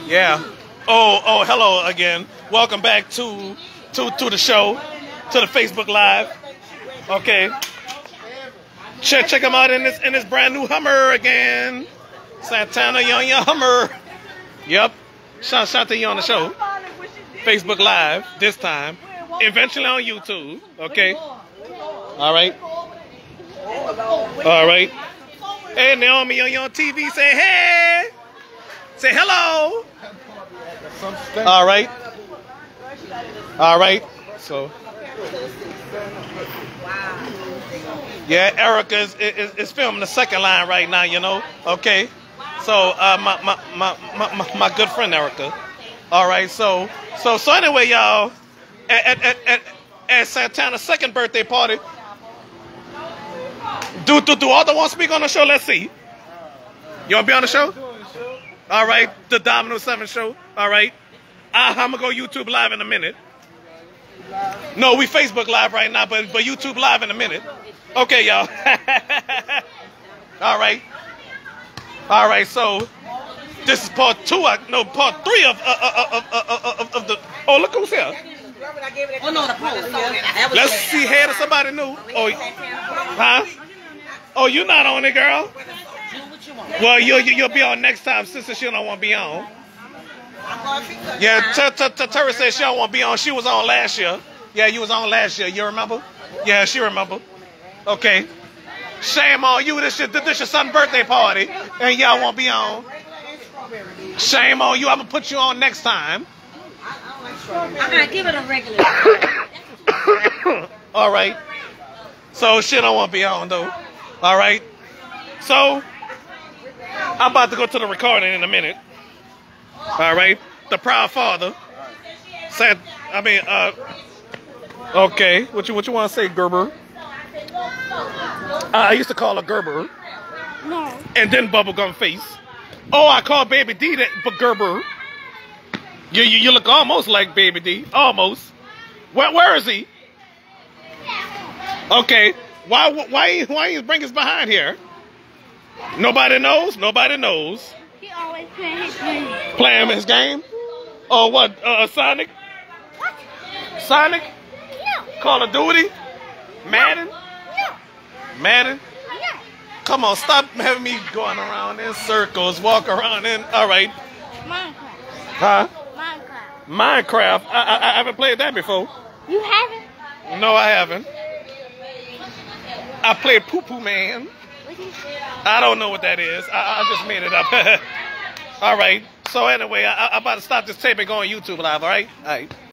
Yeah. Oh, hello again. Welcome back to the show, to the Facebook Live. Okay. Check him out in this brand new Hummer again. Santana, you on your Hummer. Yep. Shanta, you on the show. Facebook Live this time. Eventually on YouTube. Okay. All right. All right. Hey, Naomi, on your TV, say hey. Say hello. All right. All right. So. Yeah, Erica is filming the second line right now, you know. Okay. So my good friend Erica. All right. So anyway, y'all, at Santana's second birthday party. Do all the want to speak on the show? Let's see. You want to be on the show? All right. The Dominoes 7 show. All right. I'm going to go YouTube Live in a minute. No, we Facebook Live right now, but YouTube Live in a minute. Okay, y'all. All right. All right, so this is part 2. No, part 3 of the... Oh, look who's here. Oh, no, the post. Let's see hair to somebody new. Oh, huh? Oh, you not on it, girl? Well, you'll be on next time, sister. She don't want to be on. Yeah, Terry said she don't want to be on. She was on last year. Yeah, you was on last year. You remember? Yeah, she remember. Okay. Shame on you. This your son's birthday party, and y'all won't be on. Shame on you. I'm gonna put you on next time. Give it a regular. All right. So she don't want to be on though. All right. So I'm about to go to the recording in a minute. All right. The proud father said, okay. What you want to say, Gerber? I used to call her Gerber. No. And then Bubblegum Face. Oh, I call Baby D that, but Gerber. You look almost like Baby D. Almost. Where is he? Okay. Why you bring us behind here? Nobody knows? Nobody knows. He always playing his game. Playing his game? Oh, what? Sonic? What? Sonic? No. Call of Duty? Madden? No. Madden? No. Come on, stop having me going around in circles, walk around in. All right. Minecraft. Huh? Minecraft. Minecraft? I haven't played that before. You haven't? No, I haven't. I played Poo Poo Man. I don't know what that is. I just made it up. All right. So anyway, I'm about to stop this tape and go on YouTube Live, all right? All right.